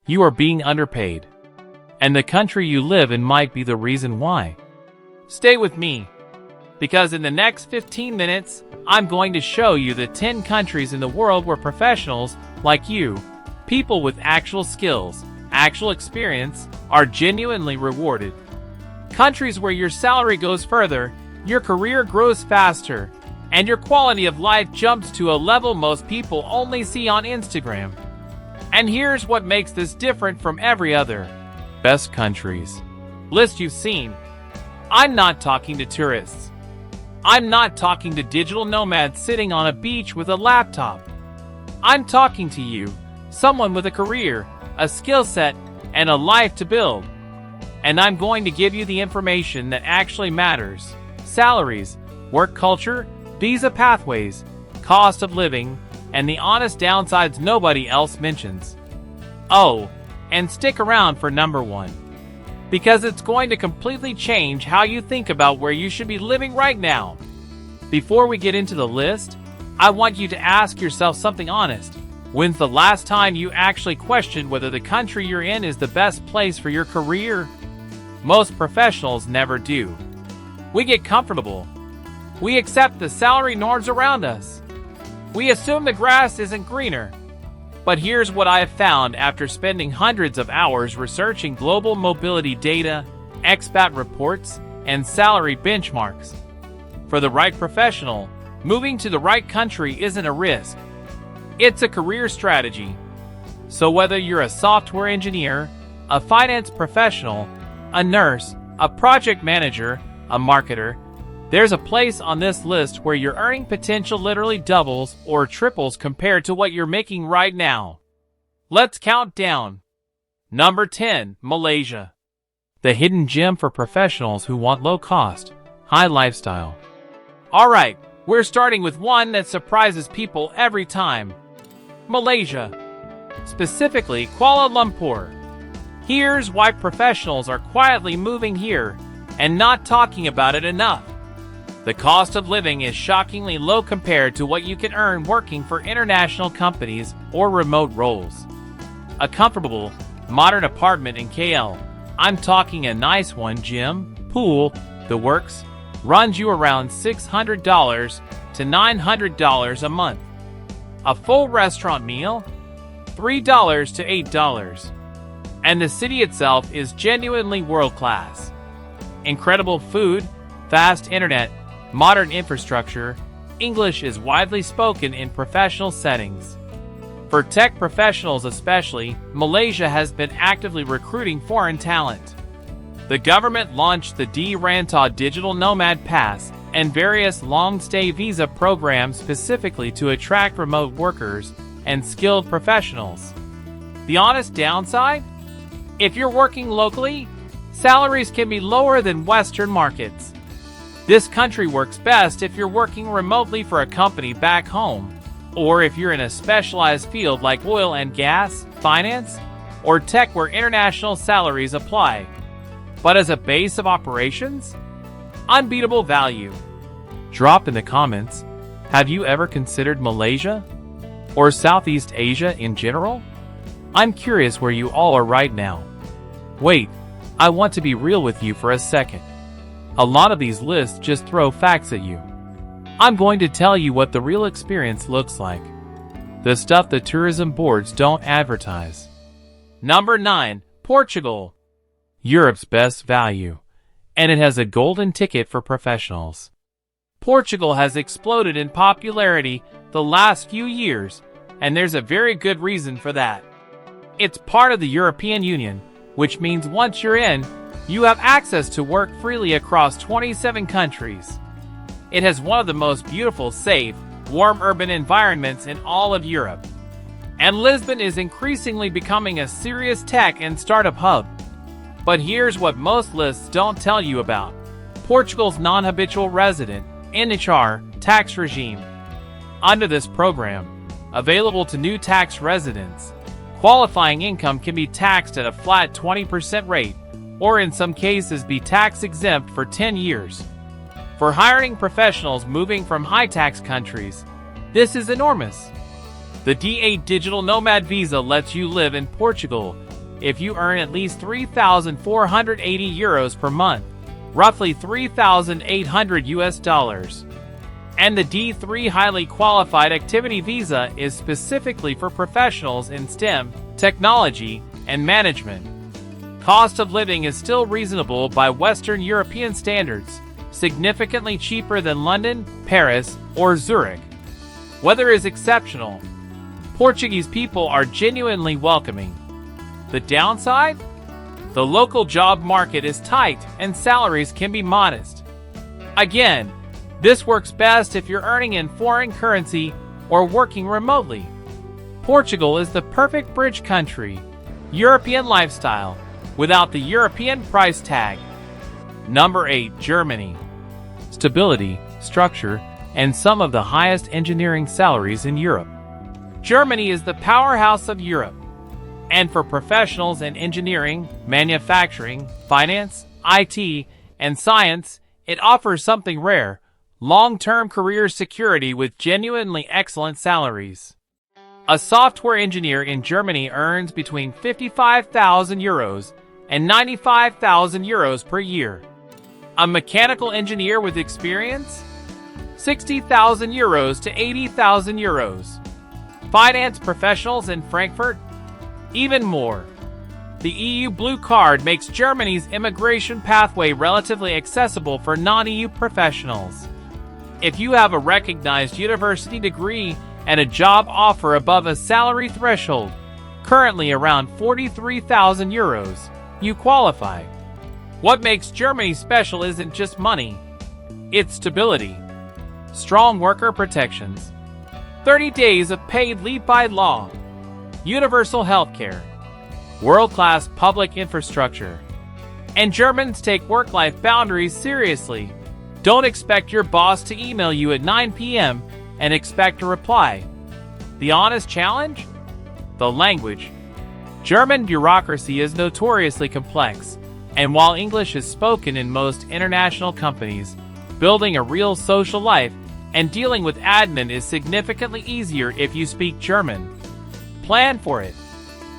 You are being underpaid. And the country you live in might be the reason why. Stay with me, because in the next 15 minutes, I'm going to show you the 10 countries in the world where professionals like you, people with actual skills, actual experience, are genuinely rewarded. Countries where your salary goes further, your career grows faster, and your quality of life jumps to a level most people only see on Instagram. And here's what makes this different from every other best countries list you've seen. I'm not talking to tourists. I'm not talking to digital nomads sitting on a beach with a laptop. I'm talking to you, someone with a career, a skill set, and a life to build. And I'm going to give you the information that actually matters: salaries, work culture, visa pathways, cost of living, and the honest downsides nobody else mentions. Oh, and stick around for number 1, because it's going to completely change how you think about where you should be living right now. Before we get into the list, I want you to ask yourself something honest. When's the last time you actually questioned whether the country you're in is the best place for your career? Most professionals never do. We get comfortable. We accept the salary norms around us. We assume the grass isn't greener. But here's what I have found after spending hundreds of hours researching global mobility data, expat reports, and salary benchmarks. For the right professional, moving to the right country isn't a risk. It's a career strategy. So whether you're a software engineer, a finance professional, a nurse, a project manager, a marketer, there's a place on this list where your earning potential literally doubles or triples compared to what you're making right now. Let's count down. Number 10, Malaysia. The hidden gem for professionals who want low cost, high lifestyle. Alright, we're starting with one that surprises people every time. Malaysia. Specifically, Kuala Lumpur. Here's why professionals are quietly moving here and not talking about it enough. The cost of living is shockingly low compared to what you can earn working for international companies or remote roles. A comfortable, modern apartment in KL, I'm talking a nice one, gym, pool, the works, runs you around $600 to $900 a month. A full restaurant meal, $3 to $8. And the city itself is genuinely world-class. Incredible food, fast internet, modern infrastructure. English is widely spoken in professional settings. For tech professionals especially, Malaysia has been actively recruiting foreign talent. The government launched the D-Rantau Digital Nomad Pass and various long-stay visa programs specifically to attract remote workers and skilled professionals. The honest downside? If you're working locally, salaries can be lower than Western markets. This country works best if you're working remotely for a company back home, or if you're in a specialized field like oil and gas, finance, or tech where international salaries apply. But as a base of operations, unbeatable value. Drop in the comments, have you ever considered Malaysia? Or Southeast Asia in general? I'm curious where you all are right now. Wait, I want to be real with you for a second. A lot of these lists just throw facts at you. I'm going to tell you what the real experience looks like. The stuff the tourism boards don't advertise. Number 9, Portugal. Europe's best value. And it has a golden ticket for professionals. Portugal has exploded in popularity the last few years, and there's a very good reason for that. It's part of the European Union, which means once you're in, you have access to work freely across 27 countries. It has one of the most beautiful, safe, warm urban environments in all of Europe. And Lisbon is increasingly becoming a serious tech and startup hub. But here's what most lists don't tell you about: Portugal's non-habitual resident, NHR, tax regime. Under this program, available to new tax residents, qualifying income can be taxed at a flat 20% rate, or in some cases be tax-exempt for 10 years. For hiring professionals moving from high-tax countries, this is enormous. The D8 Digital Nomad Visa lets you live in Portugal, if you earn at least 3,480 euros per month, roughly 3,800 US dollars. And the D3 Highly Qualified Activity Visa is specifically for professionals in STEM, technology, and management. Cost of living is still reasonable by Western European standards, significantly cheaper than London, Paris, or Zurich. Weather is exceptional. Portuguese people are genuinely welcoming. The downside? The local job market is tight and salaries can be modest. Again, this works best if you're earning in foreign currency or working remotely. Portugal is the perfect bridge country, European lifestyle, without the European price tag. Number 8. Germany. Stability, structure, and some of the highest engineering salaries in Europe. Germany is the powerhouse of Europe. And for professionals in engineering, manufacturing, finance, IT, and science, it offers something rare: long-term career security with genuinely excellent salaries. A software engineer in Germany earns between 55,000 euros and 95,000 euros per year. A mechanical engineer with experience? 60,000 euros to 80,000 euros. Finance professionals in Frankfurt? Even more. The EU Blue Card makes Germany's immigration pathway relatively accessible for non-EU professionals. If you have a recognized university degree and a job offer above a salary threshold, currently around 43,000 euros, you qualify. What makes Germany special isn't just money. It's stability. Strong worker protections. 30 days of paid leave by law. Universal healthcare. World-class public infrastructure. And Germans take work-life boundaries seriously. Don't expect your boss to email you at 9 p.m. and expect a reply. The honest challenge? The language. German bureaucracy is notoriously complex, and while English is spoken in most international companies, building a real social life and dealing with admin is significantly easier if you speak German. Plan for it.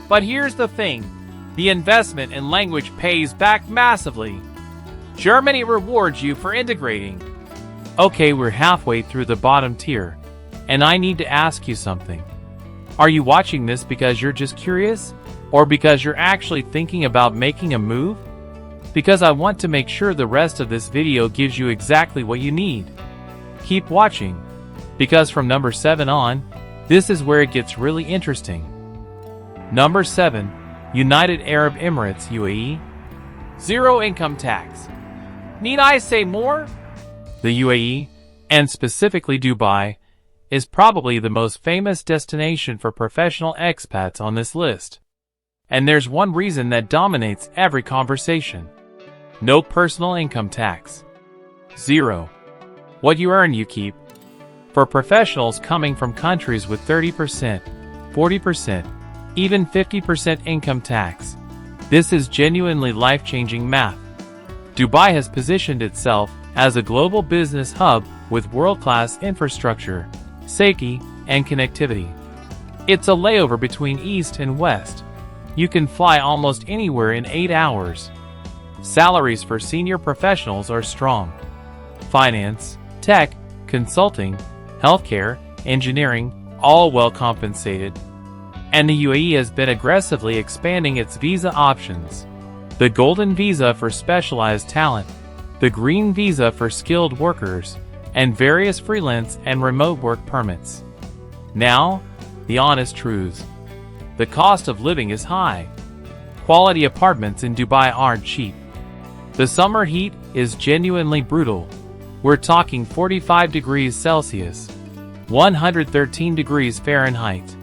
But here's the thing: the investment in language pays back massively. Germany rewards you for integrating. Okay, we're halfway through the bottom tier, and I need to ask you something. Are you watching this because you're just curious, or because you're actually thinking about making a move? Because I want to make sure the rest of this video gives you exactly what you need. Keep watching, because from number 7 on, this is where it gets really interesting. Number 7. United Arab Emirates UAE. Zero income tax. Need I say more? The UAE, and specifically Dubai, is probably the most famous destination for professional expats on this list. And there's one reason that dominates every conversation. No personal income tax. Zero. What you earn, you keep. For professionals coming from countries with 30%, 40%, even 50% income tax, this is genuinely life-changing math. Dubai has positioned itself as a global business hub with world-class infrastructure, safety, and connectivity. It's a layover between East and West. You can fly almost anywhere in 8 hours. Salaries for senior professionals are strong. Finance, tech, consulting, healthcare, engineering, all well compensated. And the UAE has been aggressively expanding its visa options. The Golden Visa for specialized talent, the Green Visa for skilled workers, and various freelance and remote work permits. Now, the honest truths. The cost of living is high. Quality apartments in Dubai aren't cheap. The summer heat is genuinely brutal. We're talking 45 degrees Celsius, 113 degrees Fahrenheit.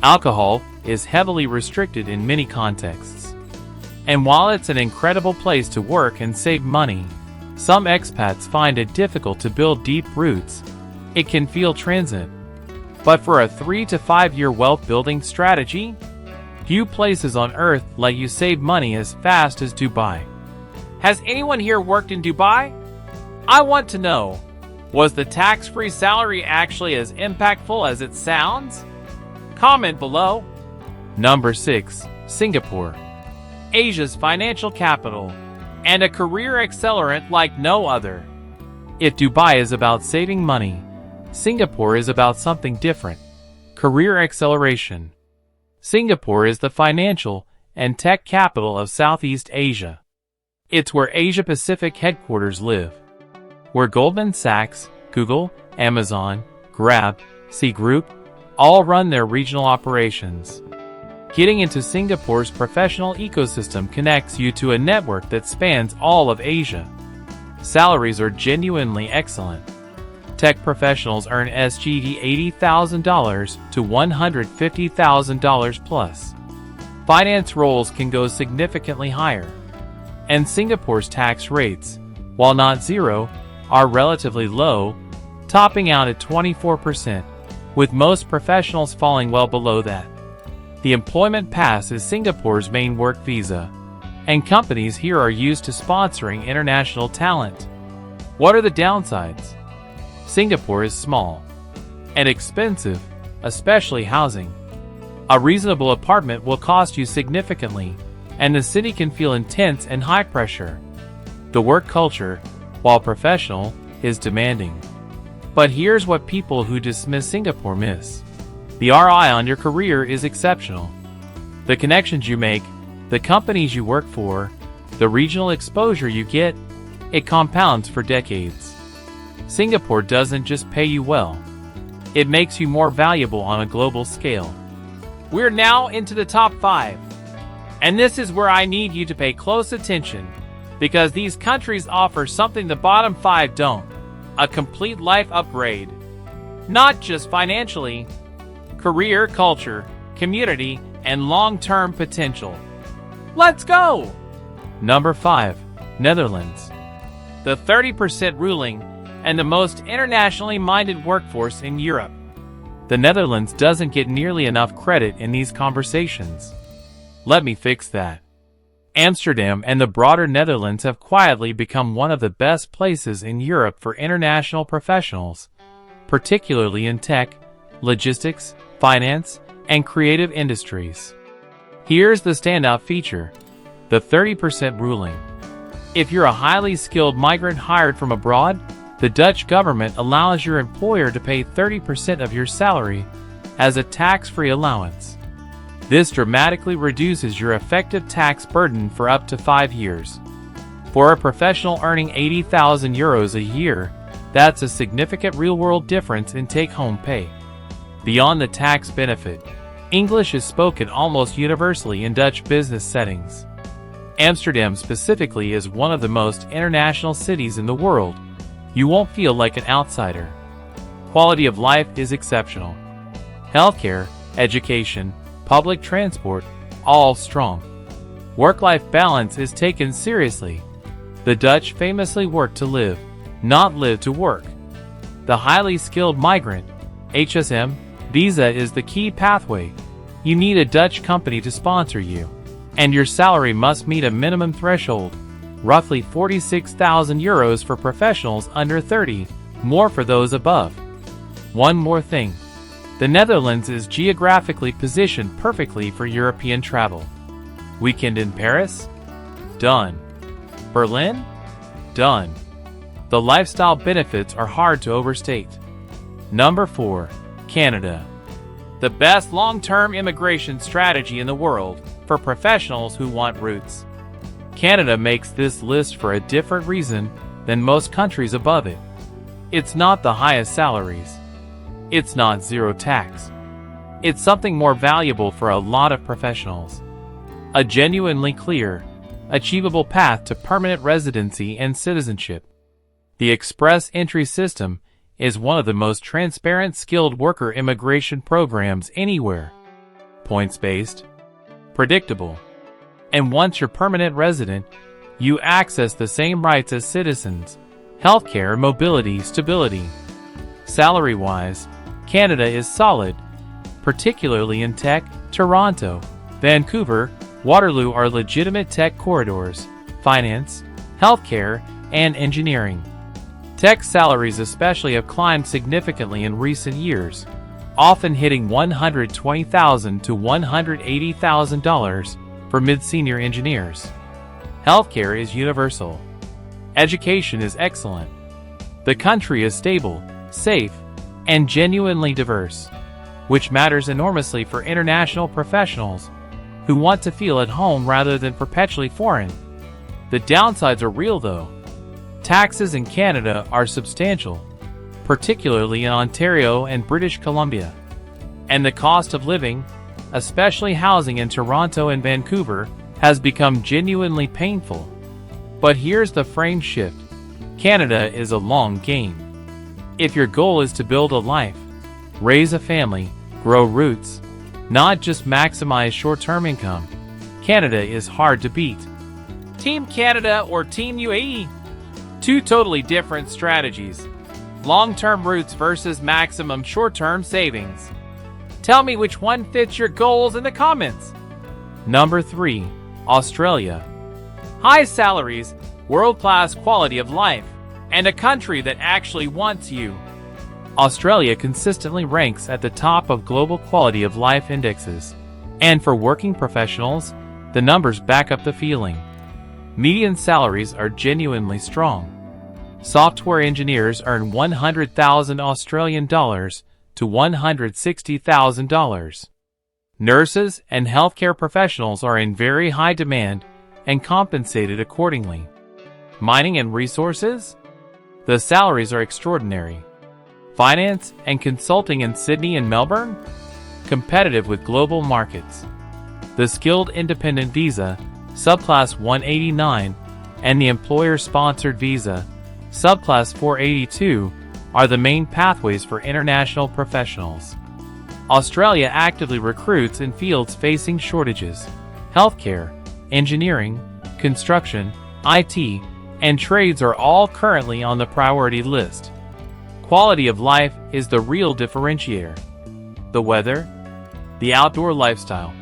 Alcohol is heavily restricted in many contexts. And while it's an incredible place to work and save money, some expats find it difficult to build deep roots. It can feel transient. But for a 3 to 5 year wealth building strategy, few places on earth let you save money as fast as Dubai. Has anyone here worked in Dubai? I want to know, was the tax-free salary actually as impactful as it sounds? Comment below. Number 6. Singapore, Asia's financial capital, and a career accelerant like no other. If Dubai is about saving money, Singapore is about something different: career acceleration. Singapore is the financial and tech capital of Southeast Asia. It's where Asia-Pacific headquarters live, where Goldman Sachs, Google, Amazon, Grab, C Group all run their regional operations. Getting into Singapore's professional ecosystem connects you to a network that spans all of Asia. Salaries are genuinely excellent. Tech professionals earn SGD $80,000 to $150,000 plus. Finance roles can go significantly higher. And Singapore's tax rates, while not zero, are relatively low, topping out at 24%, with most professionals falling well below that. The employment pass is Singapore's main work visa, and companies here are used to sponsoring international talent. What are the downsides? Singapore is small and expensive, especially housing. A reasonable apartment will cost you significantly, and the city can feel intense and high pressure. The work culture, while professional, is demanding. But here's what people who dismiss Singapore miss. The ROI on your career is exceptional. The connections you make, the companies you work for, the regional exposure you get, it compounds for decades. Singapore doesn't just pay you well. It makes you more valuable on a global scale. We're now into the top 5. And this is where I need you to pay close attention, because these countries offer something the bottom 5 don't: a complete life upgrade. Not just financially, career, culture, community, and long-term potential. Let's go! Number 5. Netherlands. The 30% ruling and the most internationally minded workforce in Europe. The Netherlands doesn't get nearly enough credit in these conversations. Let me fix that. Amsterdam and the broader Netherlands have quietly become one of the best places in Europe for international professionals, particularly in tech, logistics, finance, and creative industries. Here's the standout feature: the 30% ruling. If you're a highly skilled migrant hired from abroad, the Dutch government allows your employer to pay 30% of your salary as a tax-free allowance. This dramatically reduces your effective tax burden for up to 5 years. For a professional earning €80,000 a year, that's a significant real-world difference in take-home pay. Beyond the tax benefit, English is spoken almost universally in Dutch business settings. Amsterdam specifically is one of the most international cities in the world. You won't feel like an outsider. Quality of life is exceptional. Healthcare, education, public transport, all strong. Work-life balance is taken seriously. The Dutch famously work to live, not live to work. The highly skilled migrant, HSM, visa is the key pathway. You need a Dutch company to sponsor you, and your salary must meet a minimum threshold, roughly €46,000 for professionals under 30, more for those above. One more thing. The Netherlands is geographically positioned perfectly for European travel. Weekend in Paris? Done. Berlin? Done. The lifestyle benefits are hard to overstate. Number 4. Canada. The best long-term immigration strategy in the world for professionals who want roots. Canada makes this list for a different reason than most countries above it. It's not the highest salaries. It's not zero tax. It's something more valuable for a lot of professionals. A genuinely clear, achievable path to permanent residency and citizenship. The Express Entry System is one of the most transparent skilled worker immigration programs anywhere. Points-based, predictable, and once you're permanent resident, you access the same rights as citizens: healthcare, mobility, stability. Salary-wise, Canada is solid, particularly in tech. Toronto, Vancouver, Waterloo are legitimate tech corridors, finance, healthcare, and engineering. Tech salaries especially have climbed significantly in recent years, often hitting $120,000 to $180,000 for mid-senior engineers. Healthcare is universal. Education is excellent. The country is stable, safe, and genuinely diverse, which matters enormously for international professionals who want to feel at home rather than perpetually foreign. The downsides are real though. Taxes in Canada are substantial, particularly in Ontario and British Columbia. And the cost of living, especially housing in Toronto and Vancouver, has become genuinely painful. But here's the frame shift. Canada is a long game. If your goal is to build a life, raise a family, grow roots, not just maximize short-term income, Canada is hard to beat. Team Canada or Team UAE? Two totally different strategies. Long-term roots versus maximum short-term savings. Tell me which one fits your goals in the comments. Number 3. Australia. High salaries, world-class quality of life, and a country that actually wants you. Australia consistently ranks at the top of global quality of life indexes. And for working professionals, the numbers back up the feeling. Median salaries are genuinely strong. Software engineers earn 100,000 Australian dollars to $160,000. Nurses and healthcare professionals are in very high demand and compensated accordingly. Mining and resources? The salaries are extraordinary. Finance and consulting in Sydney and Melbourne? Competitive with global markets. The skilled independent visa, subclass 189, and the employer-sponsored visa, subclass 482, are the main pathways for international professionals. Australia actively recruits in fields facing shortages. Healthcare, engineering, construction, IT, and trades are all currently on the priority list. Quality of life is the real differentiator. The weather, the outdoor lifestyle,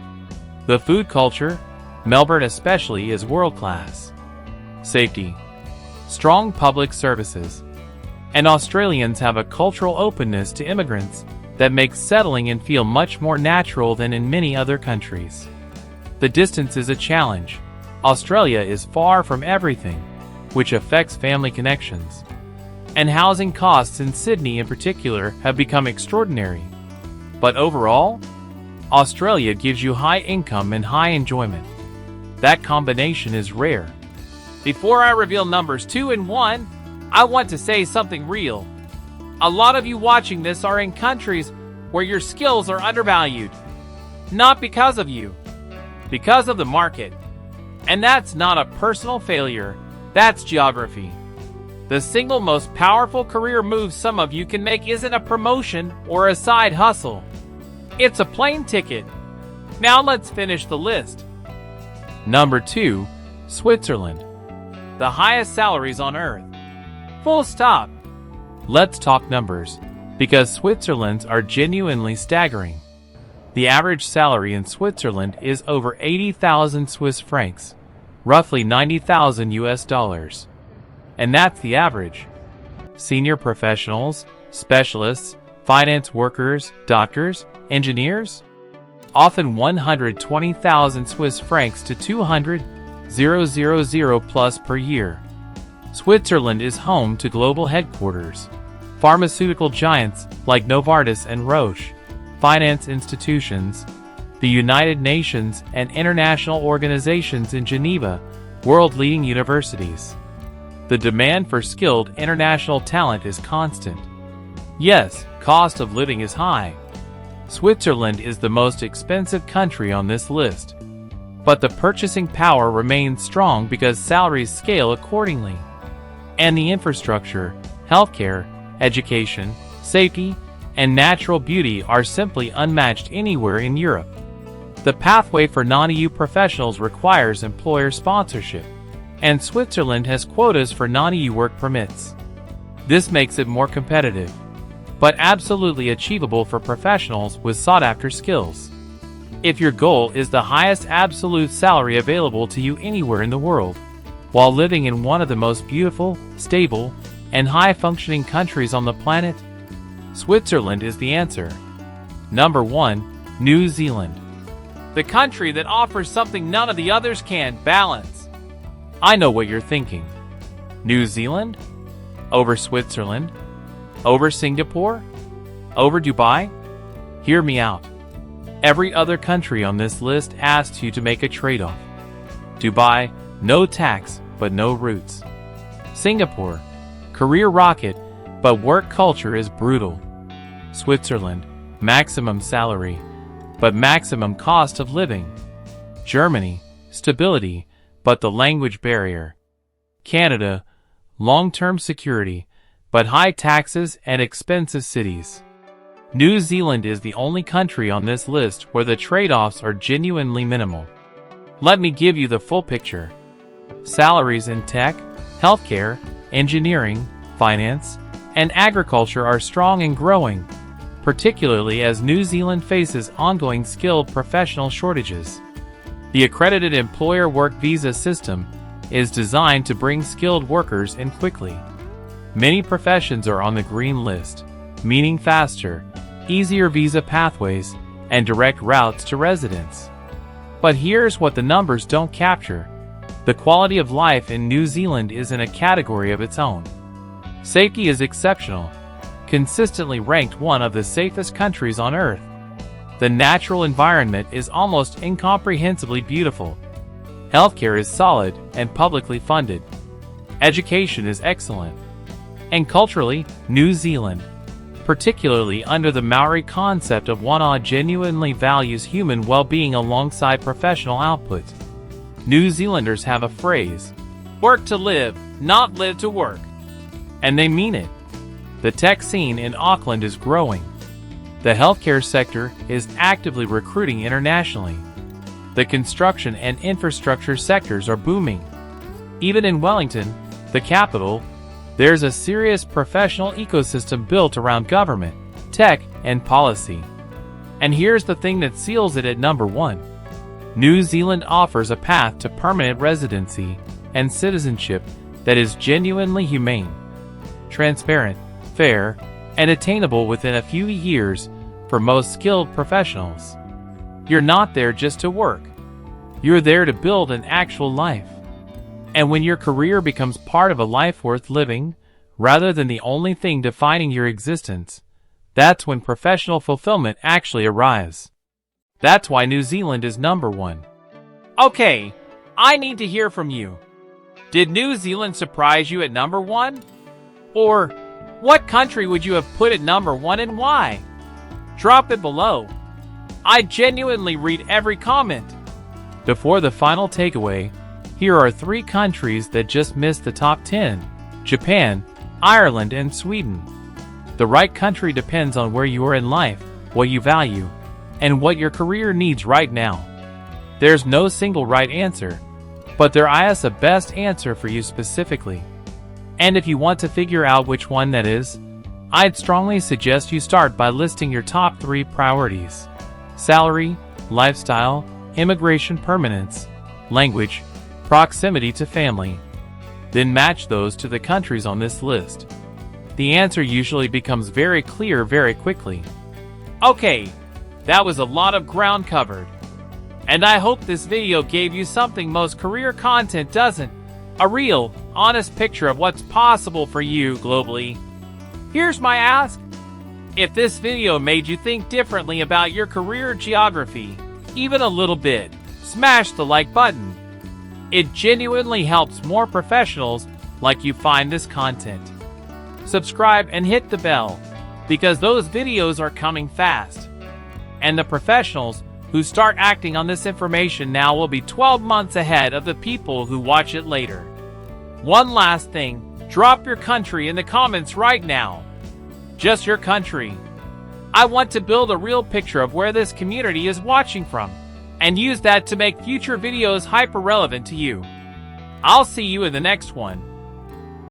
the food culture, Melbourne especially, is world-class. Safety, strong public services, and Australians have a cultural openness to immigrants that makes settling in feel much more natural than in many other countries. The distance is a challenge. Australia is far from everything, which affects family connections. And housing costs in Sydney in particular have become extraordinary. But overall, Australia gives you high income and high enjoyment. That combination is rare. Before I reveal numbers 2 and 1, I want to say something real. A lot of you watching this are in countries where your skills are undervalued. Not because of you, because of the market. And that's not a personal failure, that's geography. The single most powerful career move some of you can make isn't a promotion or a side hustle. It's a plane ticket. Now let's finish the list. Number 2, Switzerland. The highest salaries on earth. Full stop. Let's talk numbers, because Switzerland's are genuinely staggering. The average salary in Switzerland is over 80,000 Swiss francs, roughly 90,000 US dollars. And that's the average. Senior professionals, specialists, finance workers, doctors, engineers? Often 120,000 Swiss francs to 200,000 plus per year. Switzerland is home to global headquarters, pharmaceutical giants like Novartis and Roche, finance institutions, the United Nations and international organizations in Geneva, world-leading universities. The demand for skilled international talent is constant. Yes, cost of living is high. Switzerland is the most expensive country on this list. But the purchasing power remains strong because salaries scale accordingly. And the infrastructure, healthcare, education, safety, and natural beauty are simply unmatched anywhere in Europe. The pathway for non-EU professionals requires employer sponsorship, and Switzerland has quotas for non-EU work permits. This makes it more competitive, but absolutely achievable for professionals with sought-after skills. If your goal is the highest absolute salary available to you anywhere in the world, while living in one of the most beautiful, stable, and high-functioning countries on the planet, Switzerland is the answer. Number 1. New Zealand. The country that offers something none of the others can: balance. I know what you're thinking. New Zealand? Over Switzerland? Over Singapore? Over Dubai? Hear me out. Every other country on this list asks you to make a trade-off. Dubai, no tax, but no roots. Singapore, career rocket, but work culture is brutal. Switzerland, maximum salary, but maximum cost of living. Germany, stability, but the language barrier. Canada, long-term security, but high taxes and expensive cities. New Zealand is the only country on this list where the trade-offs are genuinely minimal. Let me give you the full picture. Salaries in tech, healthcare, engineering, finance, and agriculture are strong and growing, particularly as New Zealand faces ongoing skilled professional shortages. The accredited employer work visa system is designed to bring skilled workers in quickly. Many professions are on the green list, meaning faster, easier visa pathways, and direct routes to residence. But here's what the numbers don't capture. The quality of life in New Zealand is in a category of its own. Safety is exceptional, consistently ranked one of the safest countries on Earth. The natural environment is almost incomprehensibly beautiful. Healthcare is solid and publicly funded. Education is excellent. And culturally, New Zealand, particularly under the Maori concept of Wana, genuinely values human well-being alongside professional output. New Zealanders have a phrase, "Work to live, not live to work." And they mean it. The tech scene in Auckland is growing. The healthcare sector is actively recruiting internationally. The construction and infrastructure sectors are booming. Even in Wellington, the capital, there's a serious professional ecosystem built around government, tech, and policy. And here's the thing that seals it at number 1. New Zealand offers a path to permanent residency and citizenship that is genuinely humane, transparent, fair, and attainable within a few years for most skilled professionals. You're not there just to work. You're there to build an actual life. And when your career becomes part of a life worth living, rather than the only thing defining your existence, that's when professional fulfillment actually arrives. That's why New Zealand is number 1. Okay, I need to hear from you. Did New Zealand surprise you at number 1? Or, what country would you have put at number 1 and why? Drop it below. I genuinely read every comment. Before the final takeaway, here are 3 countries that just missed the top 10: Japan, Ireland, and Sweden. The right country depends on where you are in life, what you value, and what your career needs right now. There's no single right answer, but there is a best answer for you specifically. And if you want to figure out which one that is, I'd strongly suggest you start by listing your top 3 priorities: salary, lifestyle, immigration permanence, language, proximity to family. Then match those to the countries on this list. The answer usually becomes very clear very quickly. Okay, that was a lot of ground covered. And I hope this video gave you something most career content doesn't. A real, honest picture of what's possible for you globally. Here's my ask. If this video made you think differently about your career geography, even a little bit, smash the like button. It genuinely helps more professionals like you find this content. Subscribe and hit the bell, because those videos are coming fast. And the professionals who start acting on this information now will be 12 months ahead of the people who watch it later. One last thing, drop your country in the comments right now. Just your country. I want to build a real picture of where this community is watching from, and use that to make future videos hyper relevant to you. I'll see you in the next one.